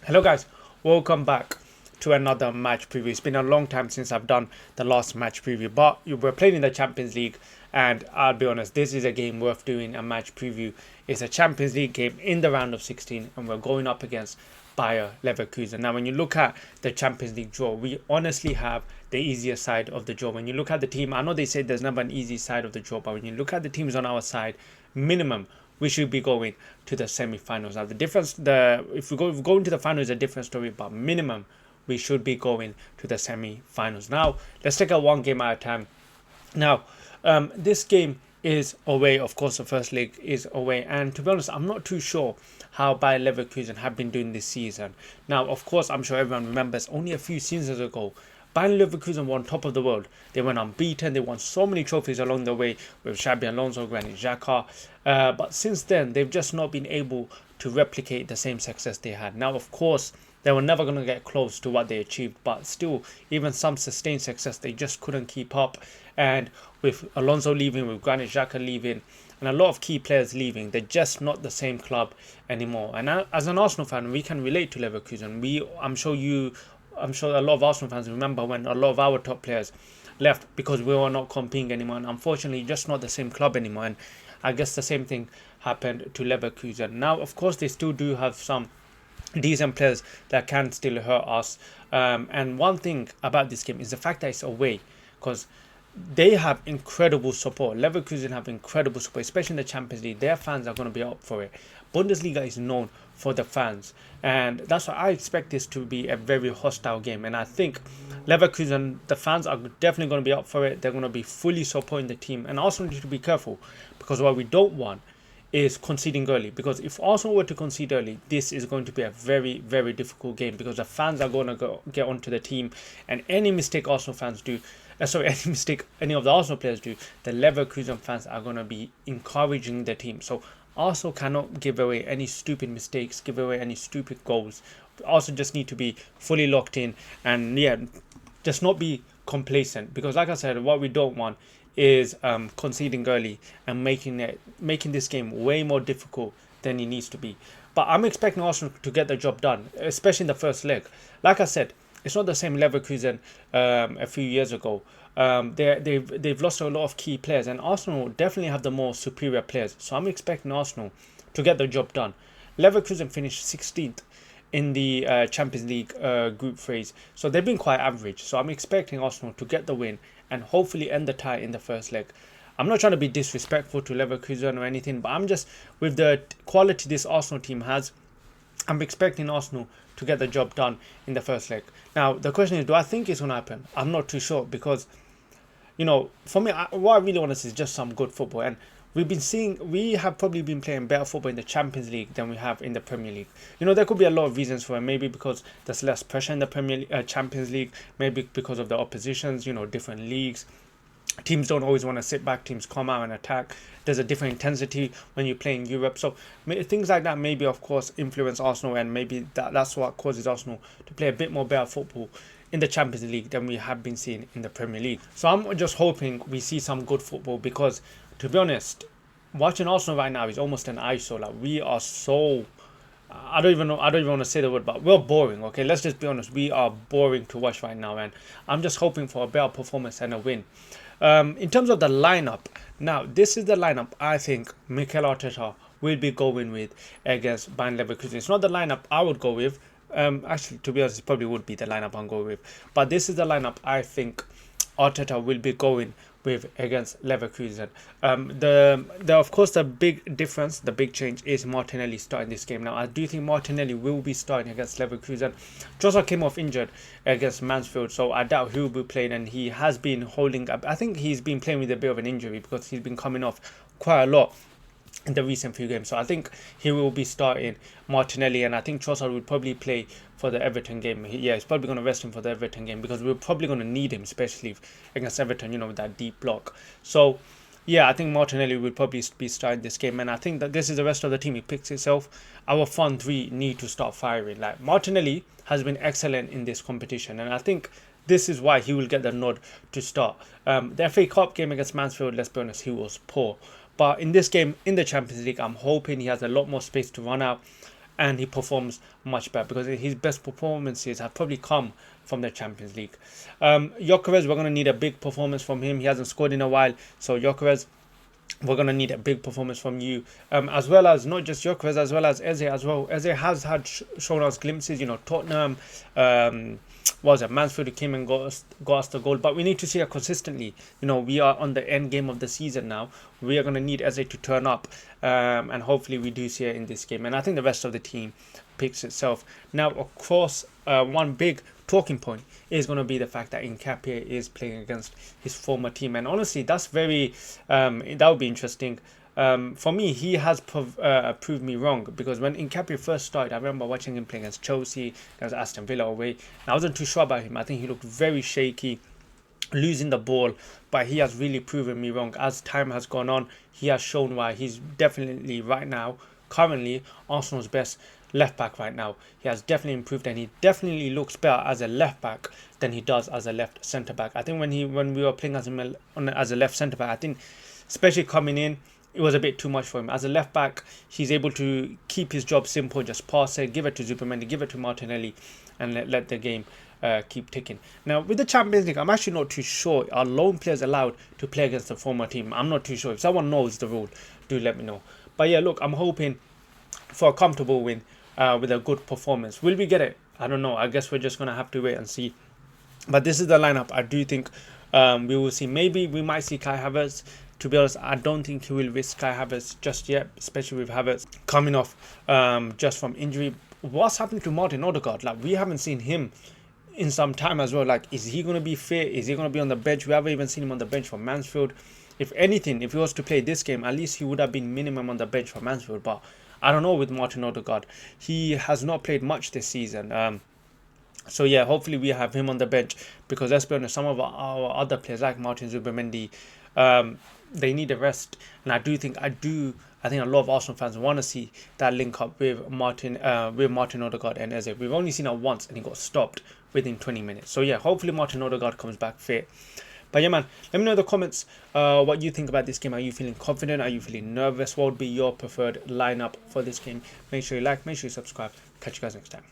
Hello guys, welcome back to another match preview. It's been a long time since I've done the last match preview, but you were playing in the Champions League, and I'll be honest, this is a game worth doing a match preview. It's a Champions League game in the round of 16, and we're going up against Bayer Leverkusen. Now, when you look at the Champions League draw, we honestly have the easier side of the draw. When you look at the team, I know they say there's never an easy side of the draw, but when you look at the teams on our side, minimum we should be going to the semi-finals. Now the difference, the if we go into the finals, is a different story, but minimum we should be going to the semi-finals. Now let's take it one game at a time. Now this game is away. Of course, the first leg is away, and to be honest, I'm not too sure how Bayer Leverkusen have been doing this season. Now, of course, I'm sure everyone remembers only a few seasons ago, Bayer Leverkusen won top of the world. They went unbeaten. They won so many trophies along the way with Xabi Alonso, Granit Xhaka. But since then, they've just not been able to replicate the same success they had. Now, of course, they were never going to get close to what they achieved, but still, even some sustained success, they just couldn't keep up. And with Alonso leaving, with Granit Xhaka leaving, and a lot of key players leaving, they're just not the same club anymore. And as an Arsenal fan, we can relate to Leverkusen. I'm sure a lot of Arsenal fans remember when a lot of our top players left because we were not competing anymore. And unfortunately, just not the same club anymore. And I guess the same thing happened to Leverkusen. Now, of course, they still do have some decent players that can still hurt us. And one thing about this game is the fact that it's away, because they have incredible support. Leverkusen have incredible support, especially in the Champions League. Their fans are going to be up for it. Bundesliga is known for the fans, and that's why I expect this to be a very hostile game. And I think Leverkusen, the fans are definitely going to be up for it. They're going to be fully supporting the team, and Arsenal need to be careful because what we don't want is conceding early, because if Arsenal were to concede early, this is going to be a very, very difficult game because the fans are going to get onto the team, and any mistake Arsenal fans do, any mistake any of the Arsenal players do, the Leverkusen fans are going to be encouraging the team. So Arsenal cannot give away any stupid mistakes, give away any stupid goals. Arsenal just need to be fully locked in and just not be complacent, because like I said, what we don't want is conceding early and making this game way more difficult than it needs to be. But I'm expecting Arsenal to get the job done, especially in the first leg. Like I said, it's not the same Leverkusen a few years ago. They've lost a lot of key players, and Arsenal definitely have the more superior players. So I'm expecting Arsenal to get the job done. Leverkusen finished 16th in the Champions League group phase, so they've been quite average. So I'm expecting Arsenal to get the win and hopefully end the tie in the first leg. I'm not trying to be disrespectful to Leverkusen or anything, but I'm just, with the quality this Arsenal team has, I'm expecting Arsenal to get the job done in the first leg. Now, the question is, do I think it's going to happen? I'm not too sure because, for me, what I really want to see is just some good football. And we have probably been playing better football in the Champions League than we have in the Premier League. There could be a lot of reasons for it. Maybe because there's less pressure in the Champions League. Maybe because of the oppositions, different leagues. Teams don't always want to sit back. Teams come out and attack. There's a different intensity when you play in Europe. So things like that maybe, of course, influence Arsenal, and maybe that's what causes Arsenal to play a bit more better football in the Champions League than we have been seeing in the Premier League. So I'm just hoping we see some good football because, to be honest, watching Arsenal right now is almost an eyesore. Like, we are so... I don't even want to say the word, but we're boring. Okay, let's just be honest. We are boring to watch right now, and I'm just hoping for a better performance and a win. In terms of the lineup, now this is the lineup I think Mikel Arteta will be going with against Bayer Leverkusen. It's not the lineup I would go with. Actually, to be honest, it probably would be the lineup I'm going with. But this is the lineup I think Arteta will be going with against Leverkusen. Of course, the big difference, the big change is Martinelli starting this game. Now, I do think Martinelli will be starting against Leverkusen. Trossard came off injured against Mansfield, so I doubt he will be playing, and he has been holding up. I think he's been playing with a bit of an injury because he's been coming off quite a lot in the recent few games. So I think he will be starting Martinelli, and I think Trossard will probably play for the Everton game. He's probably going to rest him for the Everton game because we're probably going to need him, especially against Everton, with that deep block. So yeah, I think Martinelli will probably be starting this game, and I think that this is the rest of the team. It picks itself. Our front three need to start firing. Like, Martinelli has been excellent in this competition, and I think this is why he will get the nod to start. The FA Cup game against Mansfield, let's be honest, he was poor. But in this game, in the Champions League, I'm hoping he has a lot more space to run out. and he performs much better, because his best performances have probably come from the Champions League. Gyökeres, we're going to need a big performance from him. He hasn't scored in a while, so Gyökeres, we're going to need a big performance from you, as well as not just Gyökeres, as well as Eze as well. Eze has had shown us glimpses, Tottenham, was it Mansfield, who came and got us the goal, but we need to see it consistently. We are on the end game of the season now. We are going to need Eze to turn up, and hopefully we do see it in this game, and I think the rest of the team picks itself. Now, of course, one big talking point is going to be the fact that Nketiah is playing against his former team, and honestly, that's very that would be interesting. For me, he has proved me wrong, because when Nketiah first started, I remember watching him play against Chelsea, against Aston Villa away, and I wasn't too sure about him. I think he looked very shaky, losing the ball, but he has really proven me wrong. As time has gone on, he has shown why he's definitely right now, currently, Arsenal's best left back right now. He has definitely improved, and he definitely looks better as a left back than he does as a left centre back. I think when we were playing as a left centre back, I think especially coming in, it was a bit too much for him. As a left back, he's able to keep his job simple, just pass it, give it to Zubimendi, give it to Martinelli, and let the game keep ticking. Now, with the Champions League, I'm actually not too sure. Are loan players allowed to play against the former team? I'm not too sure. If someone knows the rule, do let me know. But yeah, look, I'm hoping for a comfortable win with a good performance. Will we get it? I don't know. I guess we're just going to have to wait and see. But this is the lineup. I do think we will see. Maybe we might see Kai Havertz. To be honest, I don't think he will risk Kai Havertz just yet, especially with Havertz coming off just from injury. What's happening to Martin Odegaard? Like, we haven't seen him in some time as well. Like, is he going to be fit? Is he going to be on the bench? We haven't even seen him on the bench for Mansfield. If anything, if he was to play this game, at least he would have been minimum on the bench for Mansfield. But I don't know with Martin Odegaard. He has not played much this season. So yeah, hopefully we have him on the bench, because let's be honest, some of our other players like Martin Zubimendi, they need a rest, and I think a lot of Arsenal fans want to see that link up with Martin Odegaard and Eze. We've only seen it once, and he got stopped within 20 minutes. So yeah, hopefully Martin Odegaard comes back fit. But yeah, man, let me know in the comments what you think about this game. Are you feeling confident? Are you feeling nervous? What would be your preferred lineup for this game? Make sure you like, make sure you subscribe. Catch you guys next time.